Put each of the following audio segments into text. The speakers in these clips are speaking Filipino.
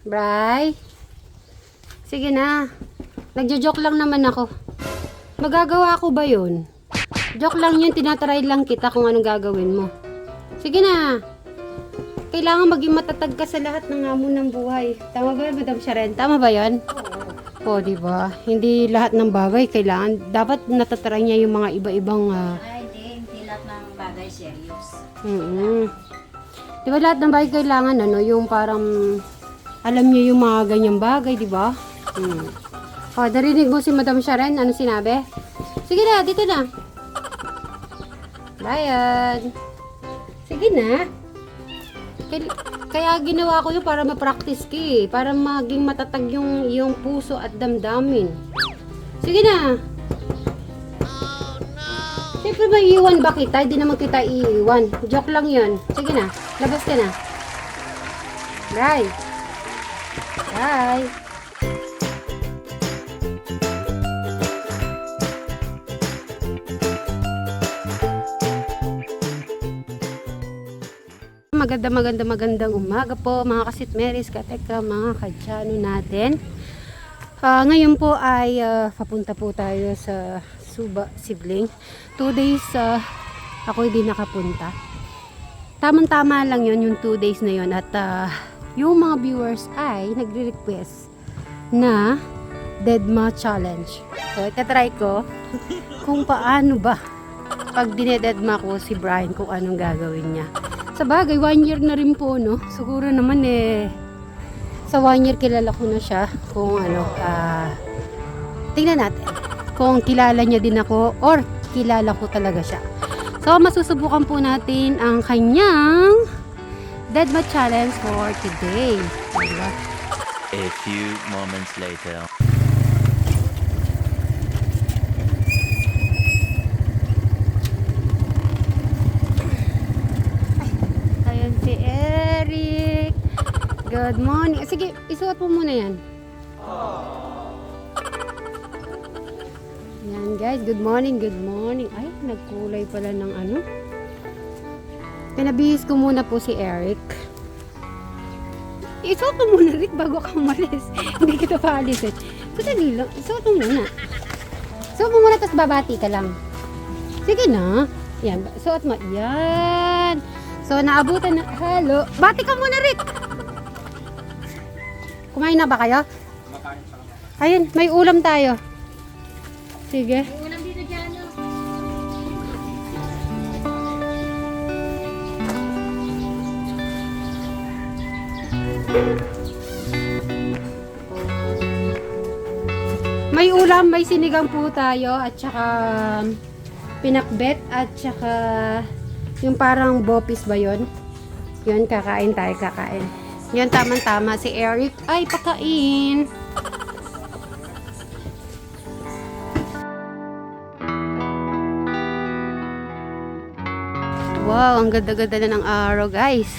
Bray? Sige na. Nagjo-joke lang naman ako. Magagawa ko ba yun? Joke lang yun, tinatry lang kita kung anong gagawin mo. Sige na. Kailangan maging matatag ka sa lahat ng hamon ng buhay. Tama ba yun, Madam Sharon? Tama ba yun? Oo, diba? Hindi lahat ng bagay kailangan. Dapat natatry niya yung mga iba-ibang... Ay, hindi lahat ng bagay serious. Diba lahat ng bagay kailangan, ano, yung parang... Alam niyo yung mga ganyang bagay, diba? O, narinig mo si Madam Sharon? Ano sinabi? Sige na, dito na. Brian. Sige na. Kaya ginawa ko yun para ma-practice ka eh. Para maging matatag yung iyong puso at damdamin. Sige na. Siyempre ba iiwan ba kita? Hindi naman kita iiwan. Joke lang yun. Sige na. Labas ka na. Bye. Bye. Magandang umaga po mga kasitmeris, kateka, mga kadyano natin. Ngayon po ay papunta po tayo sa Suba, Sibling. 2 days ako hindi nakapunta. Tamang-tama lang yon yung 2 days na yon. At yung mga viewers ay nagre-request na Deadma Challenge. So itatry ko kung paano ba pag dinededma ko si Brian, kung anong gagawin niya. Sa bagay, 1 year na rin po, no? Siguro naman sa 1 year kilala ko na siya. Kung ano, tingnan natin. Kung kilala niya din ako or kilala ko talaga siya. So, masusubukan po natin ang kanyang Deadma Challenge for today. Diba? A few moments later. Si Eric. Good morning. Sige, isuot mo muna yan. Yan guys, good morning, good morning. Ay, nagkulay pala ng ano. Pinabihis ko muna po si Eric. Isuot mo muna, Rick, bago ka umalis. Hindi kita paalis eh. Sandali lang, isuot mo muna. Isuot mo muna, tapos babati ka lang. Sige na. Yan, suot mo. Yan. So, naabutan na. Hello. Bati ka muna, Rick. Kumain na ba kayo? Ayun, may ulam tayo. Sige. May ulam dito dyan, no? May ulam, may sinigang po tayo at saka pinakbet at saka yung parang bopis ba yun? Yun, kakain tayo, kakain. Yun, tamang-tama. Si Eric, ay, pakain. Wow, ang ganda-ganda na ng araw, guys.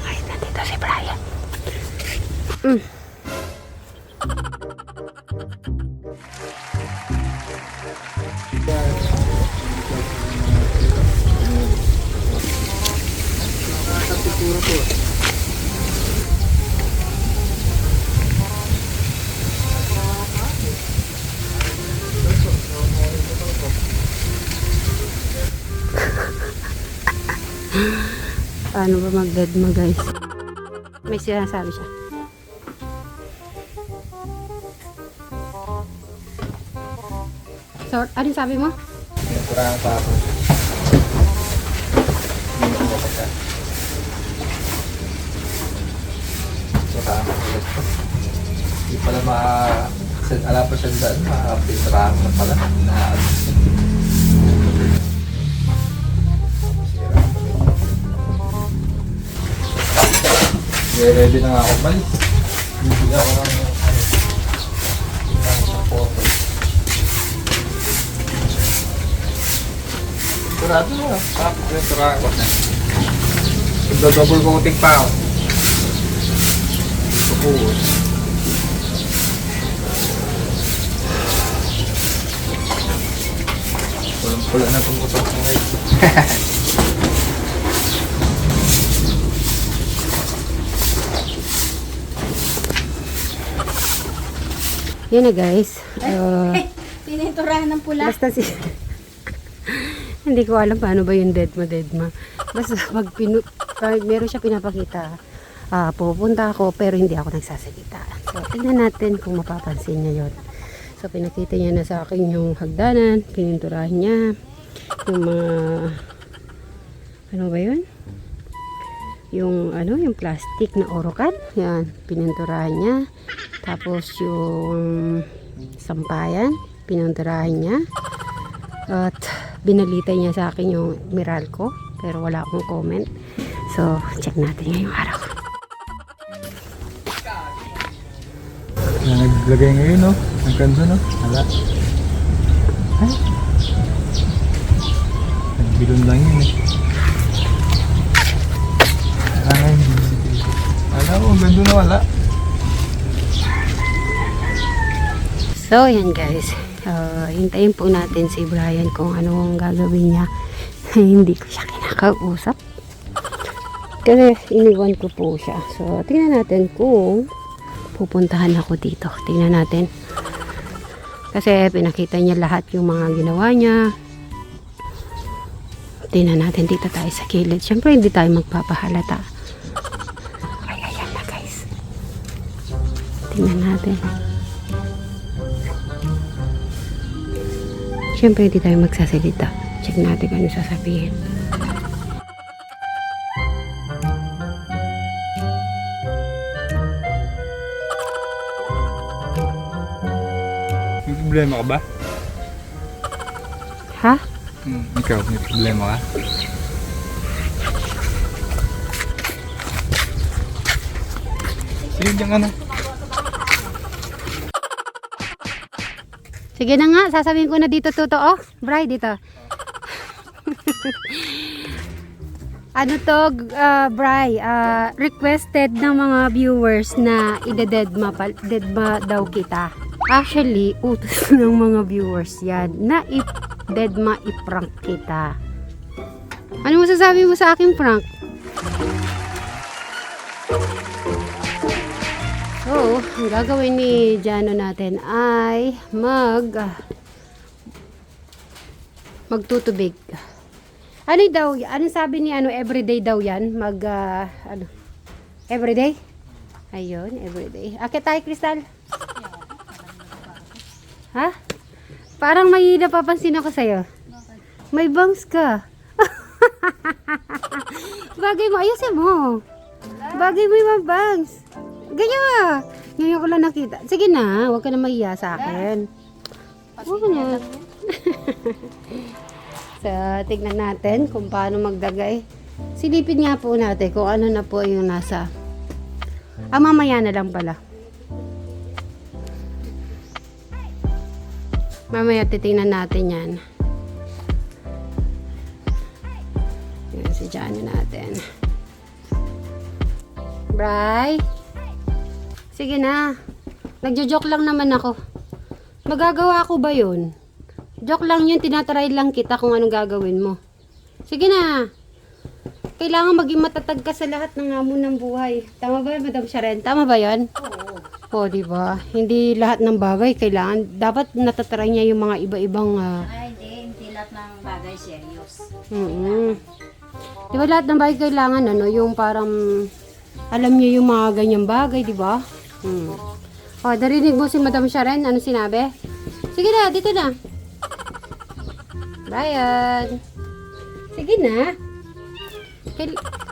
Ay, nandito si Brian. Paano ba mag-deadma, guys? May sinasabi siya. So, anong sabi mo? Kurang pa ako. Hindi pala ala pa siya daan, makapinturahan na pala. Ready na nga ako balik. Bibili ako ng photo. Sigurado mo, pinturahan ko na. Double coating pa ako. Ito po. Pulang-pula na itong motor ko ngayon. Yan na guys. Pininturahan ng pula. Basta si... Hindi ko alam paano ba yung dead ma. Basta pag meron siya pinapakita, pupunta ako pero hindi ako nagsasalita. So, tingnan natin kung mapapansin niya yon. So, pinakita niya na sa akin yung hagdanan, pininturahan niya, yung mga, ano ba yun? Yung plastic na orokan, yan, pininturahan niya. Tapos, yung sampayan, pininturahan niya. At, binalita niya sa akin yung Meralco, pero wala akong comment. So, check natin ngayong araw. Naglagay ngayon, no? Ang kanto, no? Hala. Ay. Nagbilon lang yun, eh. Ay, hala, ang ganda na wala. So, yan guys. Hintayin po natin si Brian kung ano ang gagawin niya. Hindi ko siya kinakausap. Kasi iniwan ko po siya. So, tingnan natin kung pupuntahan ako dito. Tingnan natin. Kasi pinakita niya lahat yung mga ginawa niya. Tingnan natin dito tayo sa kilid. Siyempre hindi tayo magpapahalata. Ay, ayan na guys. Tingnan natin. Siyempre hindi tayo magsasalita. Check natin kung ano sasabihin. May problema ka ba? Ha? Ikaw, may problema ka? Sige, diyan ka na. Sige na nga, sasabihin ko na dito totoo. Bray, dito. Ano to, Bray, requested ng mga viewers na ide-deadma daw kita. Actually, utos ng mga viewers yan na deadma i-prank kita. Ano masasabi mo sa akin, prank? So, ang gagawin ni Jano natin ay magtutubig. Ano daw, ano sabi ni everyday daw yan? Everyday? Ayun, everyday. Akit tayo, Crystal. Ha? Parang may napapansin ako sa'yo. May bangs ka. Bagay mo, ayusin mo. Bagay mo yung bangs. Ganyan nga. Ngayon ko lang nakita. Sige na, huwag ka na mahiya sa akin. Huwag na. So, tignan natin kung paano magdagay. Silipin nga po natin kung ano na po yung nasa. Mamaya na lang pala. Mamaya titingnan natin yan. Yan si Johnny natin. Bray? Sige na. Nagjo-joke lang naman ako. Magagawa ko ba yun? Joke lang yun, tinatry lang kita kung anong gagawin mo. Sige na. Kailangan maging matatag ka sa lahat ng hamon ng buhay. Tama ba, Madam Sharon? Tama ba yan? Oo. Diba? Hindi lahat ng bagay kailangan. Dapat natatry niya yung mga iba-ibang... Ay, hindi lahat ng bagay serious. Diba lahat ng bagay kailangan, yung parang... Alam niyo yung mga ganyang bagay, diba? Narinig mo si Madam Sharon? Ano sinabi? Sige na, dito na. Brian. Sige na.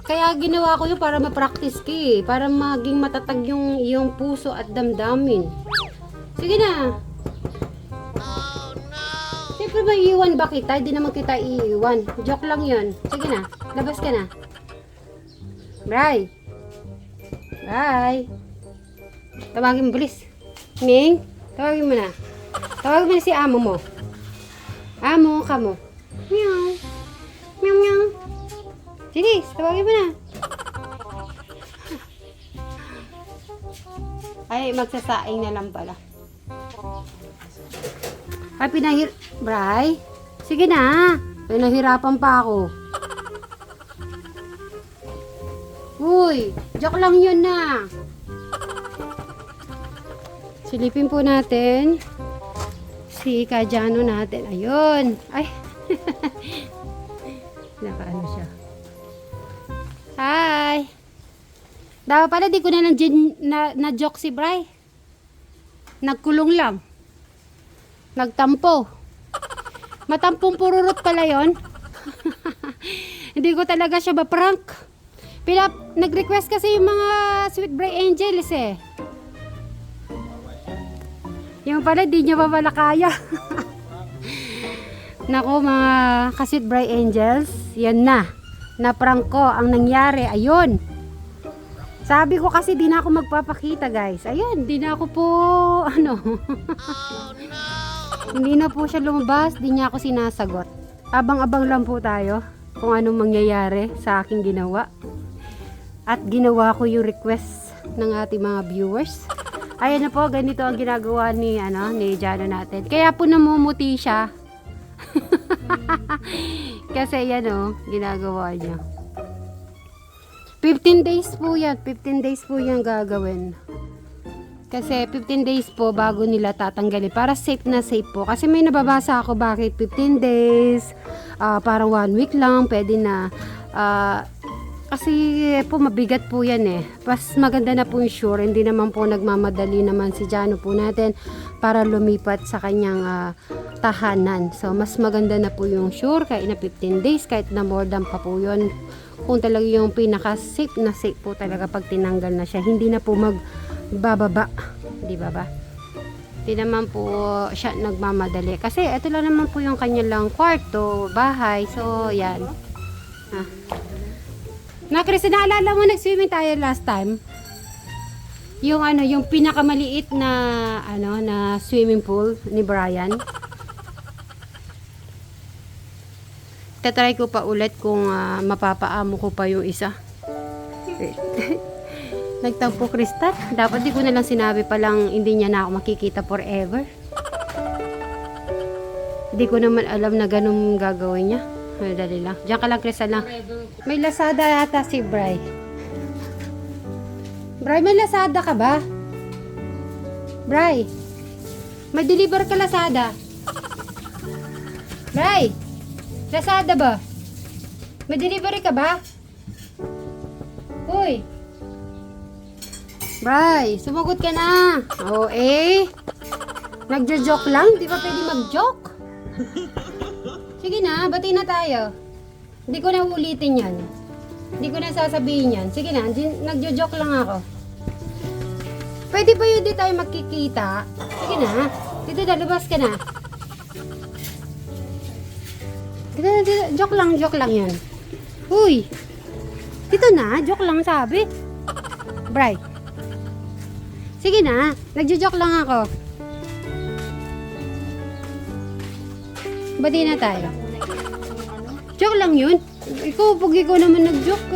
Kaya ginawa ko yun para ma-practice ka eh. Para maging matatag yung iyong puso at damdamin. Sige na. Oh no. Siyempre ba iiwan ba kita? Hindi naman kita iiwan. Joke lang yun. Sige na. Labas ka na. Bray. Bray. Tawagin mo, bilis. Ming, tawagin mo na. Tawagin mo na si amo mo. Amo, kamo. Meow. Meow, meow. Sige, tawagin mo na. Ay, magsasaing na lang pala. Ay, Bray? Sige na. Pinahirapan pa ako. Uy, joke lang yun na. Silipin po natin si Kajano natin. Ayun. Ay. Nakaano siya. Hi. Dapat pala di ko na lang na joke si Bray. Nagkulong lang. Nagtampo. Matampong pururot pala yon. Hindi ko talaga siya ba-prank. Nag-request kasi yung mga Sweet Bray Angels eh. Yung pala, di niya pa pala kaya. Nako mga ka-Sweet Bray Angels, yan na. Na-prank ko. Ang nangyari, ayun. Sabi ko kasi di na ako magpapakita guys. Ayun, di na ako po, ano. Hindi na po siya lumabas, di niya ako sinasagot. Abang-abang lang po tayo kung anong mangyayari sa aking ginawa. At ginawa ko yung request ng ating mga viewers. Ayan na po, ganito ang ginagawa ni Jano natin. Kaya po namumuti siya. Kasi yan ginagawa niya. 15 days po yan. 15 days po yan gagawin. Kasi 15 days po bago nila tatanggalin. Para safe na safe po. Kasi may nababasa ako bakit 15 days. Parang 1 week lang. Pwede na. Kasi po mabigat po yan eh. Pas maganda na po yung sure. Hindi naman po nagmamadali naman si Jano po natin para lumipat sa kanyang tahanan. So mas maganda na po yung sure kahit na 15 days, kahit na more than pa po yun. Kung talaga yung pinaka safe na safe po talaga pag tinanggal na siya. Hindi na po magbababa. Di ba ba? Hindi naman po siya nagmamadali. Kasi ito lang naman po yung kanyang kwarto, bahay. So yan. Na Chris, naalala mo nag-swimming tayo last time? Yung yung pinakamaliit na na swimming pool ni Brian. Tatry ko pa ulit kung mapapaamo ko pa yung isa. Nagtampo Kristal. Dapat di ko na lang sinabi palang hindi niya na ako makikita forever. Hindi ko naman alam na ganun gagawin niya. Dali lang. Diyan ka lang, Kristal lang. May Lazada yata si Bray. Bray, may Lazada ka ba? Bray, may deliver ka Lazada. Bray, Lazada ba? May delivery ka ba? Uy. Bray, sumagot ka na. Oo nagjo-joke lang? Di ba pwede mag-joke? Sige na, bati na tayo. Hindi ko na ulitin yan. Hindi ko na sasabihin yan. Sige na, nagjo-joke lang ako. Pwede ba yun di tayo magkikita? Sige na, dito na, labas ka na. Dito, joke lang yan. Uy, dito na, joke lang sabi. Bray. Sige na, nagjo-joke lang ako. Bati na tayo. Joke lang yun. Ikaw, pag ikaw naman nag-joke,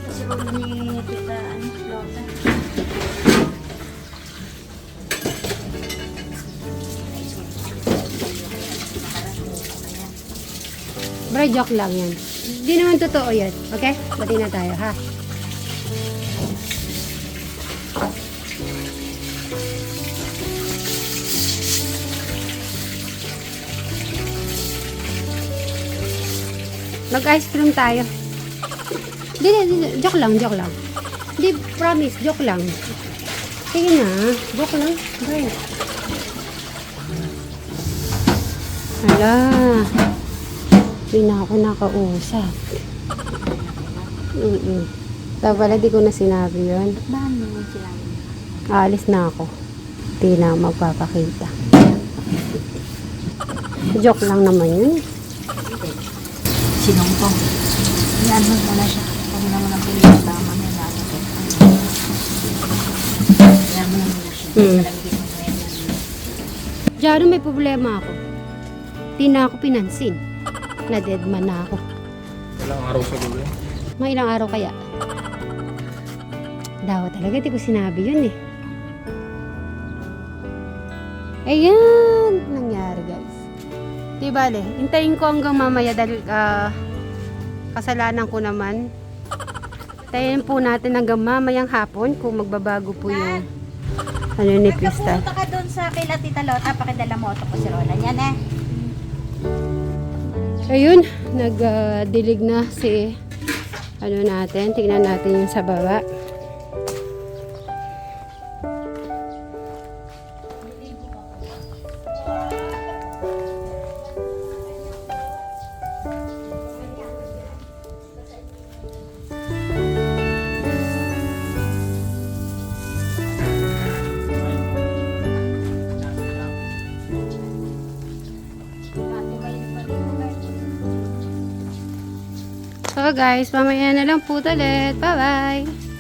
Kasi kung ni Tita, Lola. Bray, joke lang yan. Hindi naman totoo yan. Okay? Bati na tayo, ha? Mag-ice cream tayo. Hindi, joke lang. Hindi, promise, joke lang. Sige na, joke lang. Bray. Hala. Hindi na ako nakausap. Tapos pala di ko na sinabi yun. Bahan mo sila. Aalis na ako. Hindi na magpapakita. Joke lang naman yun. Sinumpong. Yan mo na siya. Kung naman ang pinagtama niya lalapit. Yan mo na siya. Malagyan mo na yan. Diyan may problema ako. Di na ako pinansin. Na-deadman na ako. Ilang araw sa gulo. Mga ilang araw kaya. Daw talaga, di ko sinabi yun eh. Ayan, nangyari guys. Di bale, hintayin ko hanggang mamaya dahil kasalanan ko naman. Hintayin po natin hanggang mamayang hapon kung magbabago po yung ano ni Crystal. Pumunta ka doon sa kay Tita Lota, pakidala mo ito po si Roland. Yan eh. Ayun, nagdilig na si ano natin. Tingnan natin yung sa baba. So guys, mamaya na lang po ulit. Bye-bye!